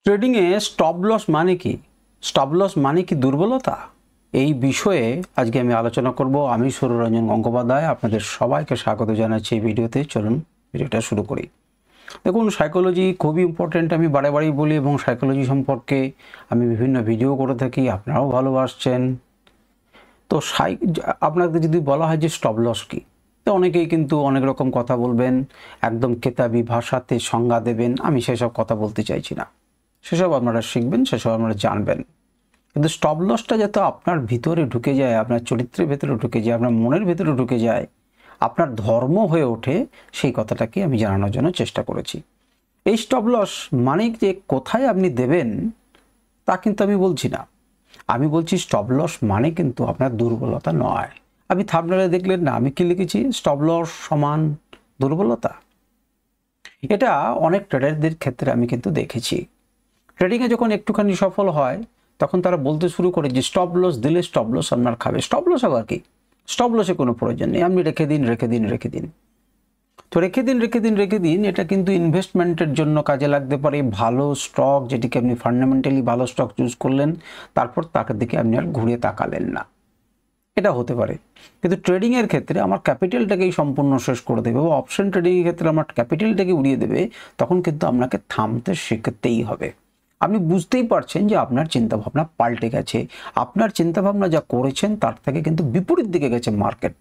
ট্রেডিংয়ে stop loss মানে কি? Stop loss মানে কি দুর্বলতা? এই বিষয়ে আজকে আমি আলোচনা করব। আমি সুররঞ্জন গঙ্গোপাধ্যায় আপনাদের সবাইকে স্বাগত জানাচ্ছি এই ভিডিওতে। চলুন ভিডিওটা শুরু করি। দেখুন, সাইকোলজি খুবই ইম্পর্ট্যান্ট, আমি বারে বারেই বলি, এবং সাইকোলজি সম্পর্কে আমি বিভিন্ন ভিডিও করে থাকি, আপনারাও ভালোবাসছেন। তো আপনাদের যদি বলা হয় যে স্টপ লস কী, তো অনেকেই কিন্তু অনেক রকম কথা বলবেন, একদম কেতাবি ভাষাতে সংজ্ঞা দেবেন। আমি সেসব কথা বলতে চাইছি না, সেসব আপনারা শিখবেন, সেসব আপনারা জানবেন। কিন্তু স্টপ লসটা যাতে আপনার ভিতরে ঢুকে যায়, আপনার চরিত্রের ভেতরে ঢুকে যায়, আপনার মনের ভেতরে ঢুকে যায়, আপনার ধর্ম হয়ে ওঠে, সেই কথাটাকে আমি জানানোর জন্য চেষ্টা করেছি। এই স্টপ লস মানে যে কোথায় আপনি দেবেন তা কিন্তু আমি বলছি না। আমি বলছি স্টপ লস মানে কিন্তু আপনার দুর্বলতা নয়। আপনি থাম্বনেলে দেখলেন না, আমি কি লিখেছি? স্টপ লস সমান দুর্বলতা। এটা অনেক ট্রেডারদের ক্ষেত্রে আমি কিন্তু দেখেছি। ট্রেডিংয়ে যখন একটুখানি সফল হয়, তখন তারা বলতে শুরু করে যে স্টপ লস দিলে স্টপ লস আপনার খাবে। স্টপ লস আবার কি? স্টপ লসে কোনো প্রয়োজন নেই, আপনি রেখে দিন। তো রেখে দিন, এটা কিন্তু ইনভেস্টমেন্টের জন্য কাজে লাগতে পারে। ভালো স্টক, যেটিকে আপনি ফান্ডামেন্টালি ভালো স্টক চুজ করলেন, তারপর তাকে দিকে আপনি আর ঘুরে তাকালেন না, এটা হতে পারে। কিন্তু ট্রেডিংয়ের ক্ষেত্রে আমার ক্যাপিটালটাকেই সম্পূর্ণ শেষ করে দেবে, বা অপশন ট্রেডিংয়ের ক্ষেত্রে আমার ক্যাপিটালটাকে উড়িয়ে দেবে, তখন কিন্তু আপনাকে থামতে শিখতেই হবে। আপনি বুঝতেই পারছেন যে আপনার চিন্তাভাবনা পাল্টে গেছে, আপনার চিন্তাভাবনা যা করেছেন তার থেকে কিন্তু বিপরীত দিকে গেছে মার্কেট।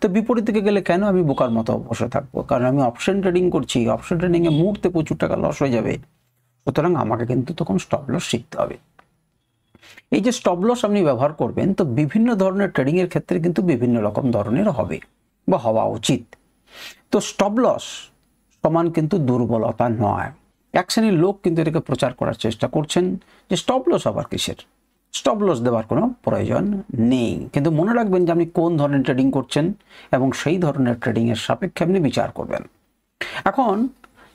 তো বিপরীত দিকে গেলে কেন আমি বোকার মতো বসে থাকবো? কারণ আমি অপশন ট্রেডিং করছি, অপশন ট্রেডিংয়ে মুহূর্তে প্রচুর টাকা লস হয়ে যাবে। সুতরাং আমাকে কিন্তু তখন স্টপ লস শিখতে হবে। এই যে স্টপ লস আপনি ব্যবহার করবেন, তো বিভিন্ন ধরনের ট্রেডিংয়ের ক্ষেত্রে কিন্তু বিভিন্ন রকম ধরনের হবে বা হওয়া উচিত। তো স্টপ লস সমান কিন্তু দুর্বলতা নয়। এক শ্রেণীর লোক কিন্তু এটাকে প্রচার করার চেষ্টা করছেন যে স্টপ লস আবার কিসের, স্টপ লস দেওয়ার কোনো প্রয়োজন নেই। কিন্তু মনে রাখবেন যে আপনি কোন ধরনের ট্রেডিং করছেন, এবং সেই ধরনের ট্রেডিংয়ের সাপেক্ষে আপনি বিচার করবেন। এখন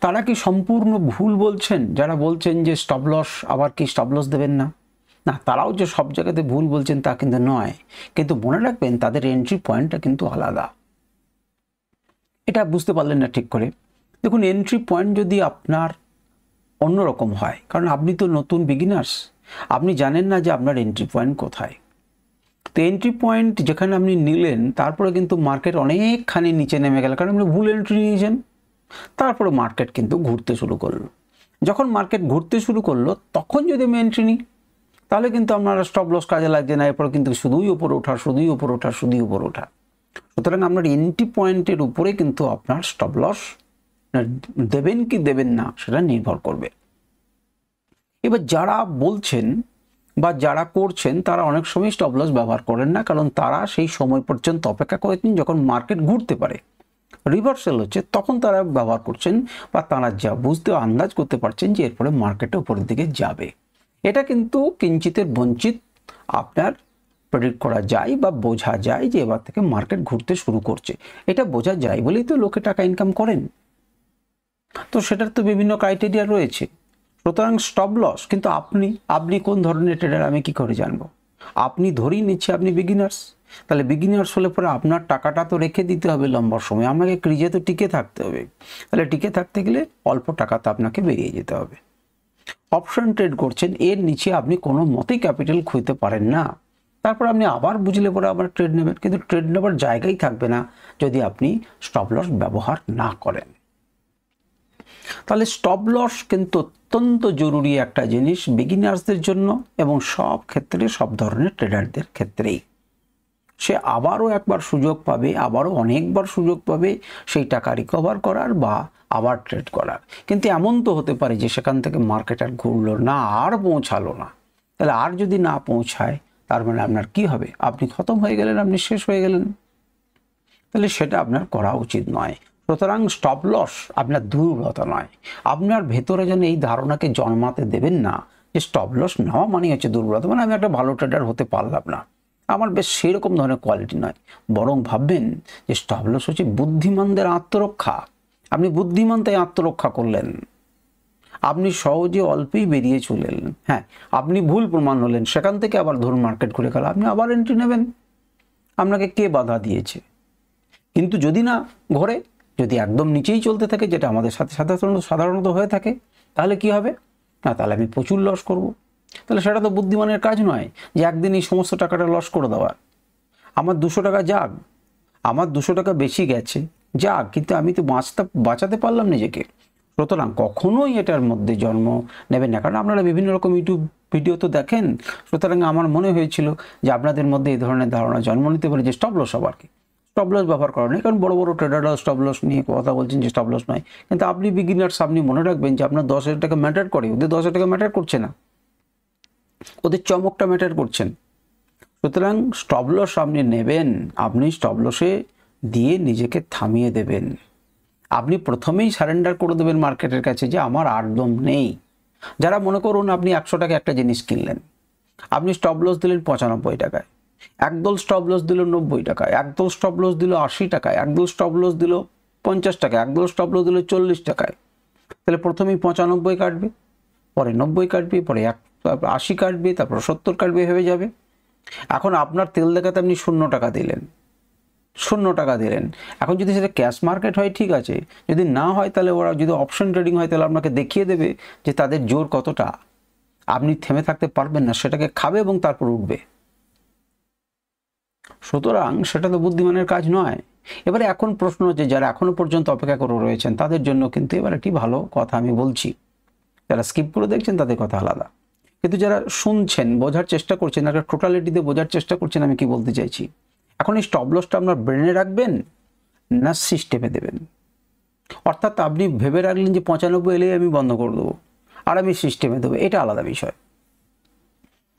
তারা কি সম্পূর্ণ ভুল বলছেন যারা বলছেন যে স্টপ লস আবার কি, স্টপ লস দেবেন না? না, তারাও যে সব জায়গাতে ভুল বলছেন তা কিন্তু নয়। কিন্তু মনে রাখবেন তাদের এন্ট্রি পয়েন্টটা কিন্তু আলাদা। এটা বুঝতে পারলেন না ঠিক করে? দেখুন, এন্ট্রি পয়েন্ট যদি আপনার অন্যরকম হয়, কারণ আপনি তো নতুন বিগিনার্স, আপনি জানেন না যে আপনার এন্ট্রি পয়েন্ট কোথায়। তো এন্ট্রি পয়েন্ট যেখানে আপনি নিলেন, তারপরে কিন্তু মার্কেট অনেকখানি নিচে নেমে গেল, কারণ আপনি ভুল এন্ট্রি নিয়েছেন। তারপরে মার্কেট কিন্তু ঘুরতে শুরু করলো। যখন মার্কেট ঘুরতে শুরু করলো, তখন যদি আমি এন্ট্রি নিই, তাহলে কিন্তু আপনার স্টপ লস কাজে লাগছে না। এরপর কিন্তু শুধুই উপরে ওঠা। সুতরাং আপনার এন্ট্রি পয়েন্টের উপরে কিন্তু আপনার স্টপ লস দেবেন কি দেবেন না সেটা নির্ভর করবে। এবার যারা বলছেন বা যারা করছেন, তারা অনেক সময় স্টপ লস ব্যবহার করেন না, কারণ তারা সেই সময় পর্যন্ত অপেক্ষা করেছেন যখন মার্কেট ঘুরতে পারে, রিভার্সাল হচ্ছে, তখন তারা ব্যবহার করছেন, বা তারা যা বুঝতে আন্দাজ করতে পারছেন যে এরপরে মার্কেটে উপরের দিকে যাবে। এটা কিন্তু কিঞ্চিতের বঞ্চিত আপনার প্রেডিক্ট করা যায় বা বোঝা যায় যে এবার থেকে মার্কেট ঘুরতে শুরু করছে। এটা বোঝা যায় বলেই তো লোকে টাকা ইনকাম করেন। তো সেটার তো বিভিন্ন ক্রাইটেরিয়া রয়েছে। সুতরাং স্টপ লস কিন্তু আপনি কোন ধরনের ট্রেডার আমি কি করে জানবো? আপনি ধরেই নিচ্ছে আপনি বিগিনার্স, তাহলে বিগিনার্স হলে পরে আপনার টাকাটা তো রেখে দিতে হবে লম্বা সময়, আপনাকে ক্রিজে তো টিকে থাকতে হবে। তাহলে টিকে থাকতে গেলে অল্প টাকাতে আপনাকে বেরিয়ে যেতে হবে। অপশন ট্রেড করছেন, এর নিচে আপনি কোনো মতেই ক্যাপিটাল খুঁজতে পারেন না। তারপর আপনি আবার বুঝলে পরে আবার ট্রেড নেবেন, কিন্তু ট্রেড নেবার জায়গাই থাকবে না যদি আপনি স্টপ লস ব্যবহার না করেন। তাহলে স্টপ লস কিন্তু অত্যন্ত জরুরি একটা জিনিস বিগিনার্সদের জন্য, এবং সব ক্ষেত্রে, সব ধরনের ট্রেডারদের ক্ষেত্রেই। সে আবারও একবার সুযোগ পাবে, আবারও অনেকবার সুযোগ পাবে সেই টাকা রিকভার করার বা আবার ট্রেড করার। কিন্তু এমন তো হতে পারে যে সেখান থেকে মার্কেট আর ঘুরলো না, আর পৌঁছালো না। তাহলে আর যদি না পৌঁছায়, তার মানে আপনার কি হবে? আপনি খতম হয়ে গেলেন, আপনি শেষ হয়ে গেলেন। তাহলে সেটা আপনার করা উচিত নয়। সুতরাং স্টপ লস আপনার দুর্বলতা নয়। আপনার ভেতরে যেন এই ধারণাকে জন্মাতে দেবেন না যে স্টপ লস নেওয়া মানে হচ্ছে দুর্বলতা, মানে আমি একটা ভালো ট্রেডার হতে পারলাম না, আমার বেশ সেরকম ধরনের কোয়ালিটি নয়। বরং ভাববেন যে স্টপ লস হচ্ছে বুদ্ধিমানদের আত্মরক্ষা। আপনি বুদ্ধিমান তাই আত্মরক্ষা করলেন, আপনি সহজে অল্পেই বেরিয়ে চলে এলেন। হ্যাঁ, আপনি ভুল প্রমাণ হলেন, সেখান থেকে আবার ধরুন মার্কেট ঘুরে গেল, আপনি আবার এন্ট্রি নেবেন। আপনাকে কে বাধা দিয়েছে? কিন্তু যদি না ঘরে, যদি একদম নিচেই চলতে থাকে, যেটা আমাদের সাথে সাধারণত হয়ে থাকে, তাহলে কি হবে? না তাহলে আমি প্রচুর লস করব। তাহলে সেটা তো বুদ্ধিমানের কাজ নয় যে একদিন এই সমস্ত টাকাটা লস করে দেওয়ার। আমার 200 টাকা যাক, আমার 200 টাকা বেশি গেছে যাক, কিন্তু আমি তো বাঁচাতে পারলাম নিজেকে। সুতরাং কখনোই এটার মধ্যে জন্ম নেবেন না, কারণ আপনারা বিভিন্ন রকম ইউটিউব ভিডিও তো দেখেন। সুতরাং আমার মনে হয়েছিল যে আপনাদের মধ্যে এই ধরনের ধারণা জন্ম নিতে পারে যে স্টপ লস আবার কি, স্টপ লস ব্যবহার করা নেই, কারণ বড় বড় ট্রেডাররা স্টপ লস নিয়ে কথা বলছেন যে স্টপ লস নয়। কিন্তু আপনি বিগিনার্স, আপনি মনে রাখবেন যে আপনার 10,000 টাকা ম্যাটার করে, ওদের 10,000 টাকা ম্যাটার করছে না, ওদের চমকটা ম্যাটার করছেন। সুতরাং স্টপ লস আপনি নেবেন, আপনি স্টপ লসে দিয়ে নিজেকে থামিয়ে দেবেন। আপনি প্রথমেই সারেন্ডার করে দেবেন মার্কেটের কাছে যে আমার আর দম নেই। যারা মনে করুন আপনি 100 টাকা একটা জিনিস কিনলেন, আপনি স্টপ লস দিলেন 95 টাকায়, একদল স্টপ লস দিল 90 টাকায়, একদল স্টপ লস দিল 80 টাকায়, একদল স্টপ লস দিল 50 টাকায়, একদল স্টপ লস দিল 40 টাকায়। তাহলে প্রথমেই 95 কাটবে, পরে 90 কাটবে, পরে 80 কাটবে, তারপর 70 কাটবে, হয়ে যাবে। এখন আপনার তেল দেখাতে আপনি 0 টাকা দিলেন, 0 টাকা দিলেন। এখন যদি সেটা ক্যাশ মার্কেট হয় ঠিক আছে, যদি না হয় তাহলে ওরা যদি অপশন ট্রেডিং হয় তাহলে আপনাকে দেখিয়ে দেবে যে তাদের জোর কতটা। আপনি থেমে থাকতে পারবেন না, সেটাকে খাবে এবং তারপর উঠবে। সুতরাং সেটা তো বুদ্ধিমানের কাজ নয়। এবারে এখন প্রশ্ন হচ্ছে, যারা এখনো পর্যন্ত অপেক্ষা করে রয়েছেন তাদের জন্য কিন্তু এবার একটি ভালো কথা আমি বলছি। যারা স্কিপ করে দেখছেন তাদের কথা আলাদা, কিন্তু যারা শুনছেন, বোঝার চেষ্টা করছেন, একটা টোটালিটিতে বোঝার চেষ্টা করছেন আমি কি বলতে চাইছি। এখন এই স্টপ লসটা আপনার ব্রেনে রাখবেন না সিস্টেমে দেবেন। অর্থাৎ আপনি ভেবে রাখলেন যে 95 এলেই আমি বন্ধ করে দেবো আর আমি সিস্টেমে দেবো, এটা আলাদা বিষয়।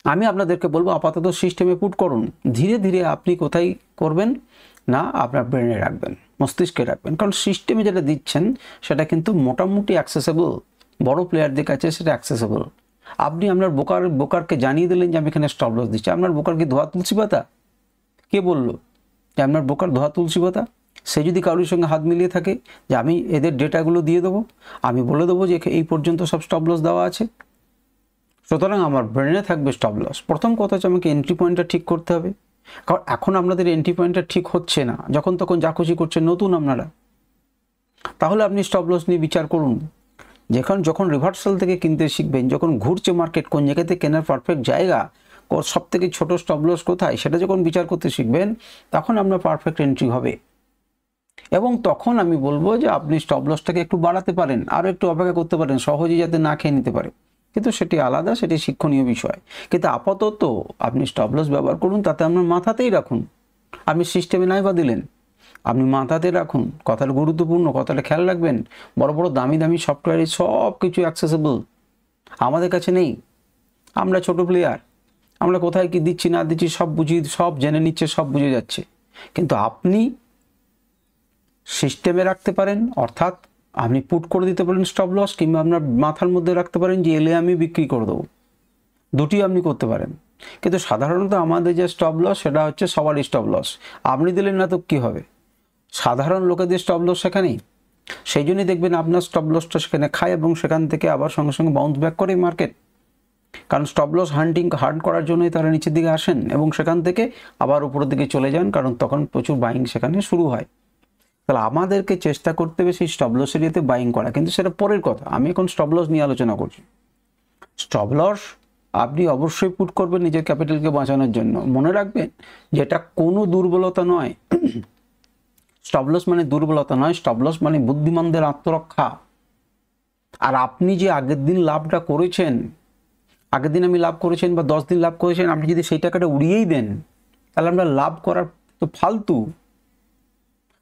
আমি আপনাদেরকে বলবো আপাতত সিস্টেমে পুট করুন। ধীরে ধীরে আপনি কোথায় করবেন না, আপনার ব্রেনে রাখবেন, মস্তিষ্কে রাখবেন, কারণ সিস্টেমে যেটা দিচ্ছেন সেটা কিন্তু মোটামুটি অ্যাক্সেসেবল, বড় প্লেয়ারদের কাছে সেটা অ্যাক্সেসেবল। আপনি আপনার বোকারকে জানিয়ে দিলেন যে আমি এখানে স্টপ লস দিচ্ছি। আপনার বোকার কি ধোয়া তুলসী পাতা? কে বললো যে আপনার বোকার ধোয়া তুলসী পাতা? সে যদি কারোর সঙ্গে হাত মিলিয়ে থাকে যে আমি এদের ডেটাগুলো দিয়ে দেবো, আমি বলে দেবো যে এই পর্যন্ত সব স্টপ লস দেওয়া আছে। সুতরাং আমার ব্রেনে থাকবে স্টপ লস। প্রথম কথা হচ্ছে আমাকে এন্ট্রি পয়েন্টটা ঠিক করতে হবে, কারণ এখন আপনাদের এন্ট্রি পয়েন্টটা ঠিক হচ্ছে না, যখন তখন যা খুশি করছেন নতুন আপনারা। তাহলে আপনি স্টপ লস নিয়ে বিচার করুন। যখন রিভার্সাল থেকে কিনতে শিখবেন, যখন ঘুরছে মার্কেট, কোন জায়গাতে কেনার পারফেক্ট জায়গা, সব থেকে ছোটো স্টপ লস কোথায়, সেটা যখন বিচার করতে শিখবেন তখন আপনার পারফেক্ট এন্ট্রি হবে। এবং তখন আমি বলবো যে আপনি স্টপ লসটাকে একটু বাড়াতে পারেন, আরও একটু অপেক্ষা করতে পারেন, সহজেই যাতে না খেয়ে নিতে পারে, কিন্তু সেটি আলাদা, সেটি শিক্ষণীয় বিষয়। কিন্তু আপাতত আপনি স্টপ লস ব্যবহার করুন, তাতে আপনার মাথাতেই রাখুন। আপনি সিস্টেমে নাই বা দিলেন, আপনি মাথাতে রাখুন, কথাটা গুরুত্বপূর্ণ, কথাটা খেয়াল রাখবেন। বড় বড় দামি দামি সফটওয়্যারে সব কিছু অ্যাক্সেসেবল, আমাদের কাছে নেই। আমরা ছোট প্লেয়ার, আমরা কোথায় কি দিচ্ছি না দিচ্ছি সব জেনে নিচ্ছে, সব বুঝে যাচ্ছে। কিন্তু আপনি সিস্টেমে রাখতে পারেন, অর্থাৎ আপনি পুট করে দিতে পারেন স্টপ লস, কিংবা আপনার মাথার মধ্যে রাখতে পারেন যে এলে আমি বিক্রি করে দেবো, দুটি আপনি করতে পারেন। কিন্তু সাধারণত আমাদের যে স্টপ লস সেটা হচ্ছে সবারই স্টপ লস। আপনি দিলেন না তো কী হবে, সাধারণ লোকেদের স্টপ লস সেখানেই। সেই জন্যই দেখবেন আপনার স্টপ লসটা সেখানে খায় এবং সেখান থেকে আবার সঙ্গে সঙ্গে বাউন্স ব্যাক করে মার্কেট। কারণ স্টপ লস হান্ট করার জন্যই তারা নিচের দিকে আসেন এবং সেখান থেকে আবার উপরের দিকে চলে যান, কারণ তখন প্রচুর বাইং সেখানে শুরু হয়। তাহলে আমাদেরকে চেষ্টা করতে হবে সেই স্টপ লসের ইয়েতে বাইং করা, কিন্তু সেটা পরের কথা। আমি এখন স্টপ লস নিয়ে আলোচনা করছি। স্টপ লস আপনি অবশ্যই পুট করবেন নিজের ক্যাপিটালকে বাঁচানোর জন্য। মনে রাখবেন যে এটা কোনো দুর্বলতা নয়, স্টপ লস মানে দুর্বলতা নয়, স্টপ লস মানে বুদ্ধিমানদের আত্মরক্ষা। আর আপনি যে আগের দিন লাভটা করেছেন, আগের দিন আমি লাভ করেছেন বা 10 দিন লাভ করেছেন, আপনি যদি সেই টাকাটা উড়িয়েই দেন তাহলে আমরা লাভ করার তো ফালতু।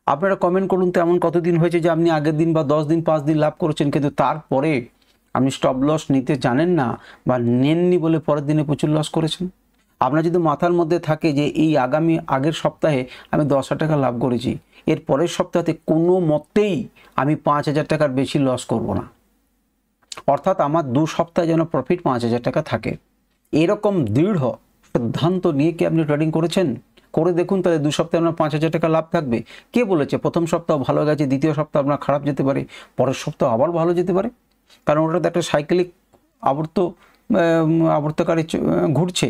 আপনারা কমেন্ট করুন তো এমন কতদিন হয়েছে যে আপনি আগের দিন বা 10 দিন 5 দিন লাভ করেছেন, কিন্তু তারপরে আপনি স্টপ লস নিতে জানেন না বা নেননি বলে পরের দিনে প্রচুর লস করেছেন। আপনার যদি মাথার মধ্যে থাকে যে এই আগের সপ্তাহে আমি 10,000 টাকা লাভ করেছি, এর পরের সপ্তাহে কোনো মতেই আমি 5,000 টাকার বেশি লস করব না, অর্থাৎ আমার 2 সপ্তাহে যেন প্রফিট 5,000 টাকা থাকে, এরকম দৃঢ় সিদ্ধান্ত নিয়ে কি আপনি ট্রেডিং করেছেন? করে দেখুন, তাহলে 2 সপ্তাহে আপনার 5,000 টাকা লাভ থাকবে। কে বলেছে প্রথম সপ্তাহ ভালো গেছে, দ্বিতীয় সপ্তাহ আপনার খারাপ যেতে পারে, পরের সপ্তাহ আবার ভালো যেতে পারে? কারণ ওটা তো একটা সাইকেলিক আবর্তকারে ঘুরছে।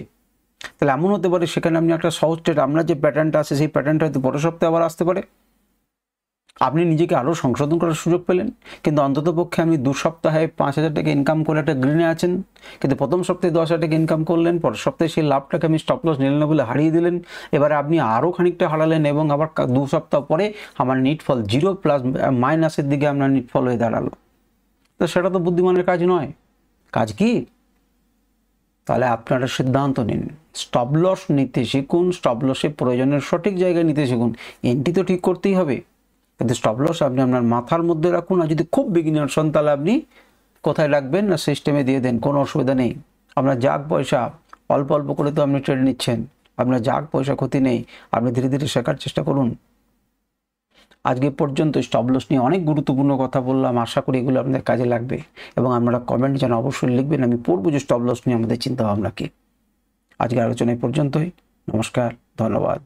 তাহলে এমন হতে পারে সেখানে আপনি একটা সহজ ট্রেড, আপনার যে প্যাটার্নটা আছে সেই প্যাটার্নটা হয়তো পরের সপ্তাহে আবার আসতে পারে। আপনি নিজেকে আরও সংশোধন করার সুযোগ পেলেন, কিন্তু অন্ততপক্ষে আপনি 2 সপ্তাহে 5,000 টাকা ইনকাম করে একটা গ্রিনে আছেন, কিন্তু প্রথম সপ্তাহে 10,000 টাকা ইনকাম করলেন, পরের সপ্তাহে সেই লাভটাকে আপনি স্টপ লস নিলেন না বলে হারিয়ে দিলেন। এবারে আপনি আরও খানিকটা হারালেন এবং আবার 2 সপ্তাহ পরে আমার নিটফল 0 প্লাস মাইনাসের দিকে আপনার নিটফল হয়ে দাঁড়ালো। তো সেটা তো বুদ্ধিমানের কাজ নয়। কাজ কি? তাহলে আপনারা সিদ্ধান্ত নিন, স্টপ লস নিতে শিখুন, স্টপ লসের প্রয়োজনের সঠিক জায়গায় নিতে শিখুন। এন্ট্রি তো ঠিক করতেই হবে, কিন্তু স্টপ লস আপনি আপনার মাথার মধ্যে রাখুন। আর যদি খুব বিগিনার হন তাহলে আপনি কোথায় রাখবেন না সিস্টেমে দিয়ে দেন, কোনো অসুবিধা নেই। আপনার যাক পয়সা, অল্প অল্প করে তো আপনি ট্রেড নিচ্ছেন, আপনার যাক পয়সা ক্ষতি নেই, আপনি ধীরে ধীরে শেখার চেষ্টা করুন। আজকে পর্যন্ত স্টপ লস নিয়ে অনেক গুরুত্বপূর্ণ কথা বললাম, আশা করি এগুলো আপনাদের কাজে লাগবে এবং আপনারা কমেন্ট যেন অবশ্যই লিখবেন, আমি পড়বো যে স্টপ লস নিয়ে আমাদের চিন্তা ভাবনা কি। আজকের আলোচনা এই পর্যন্তই। নমস্কার, ধন্যবাদ।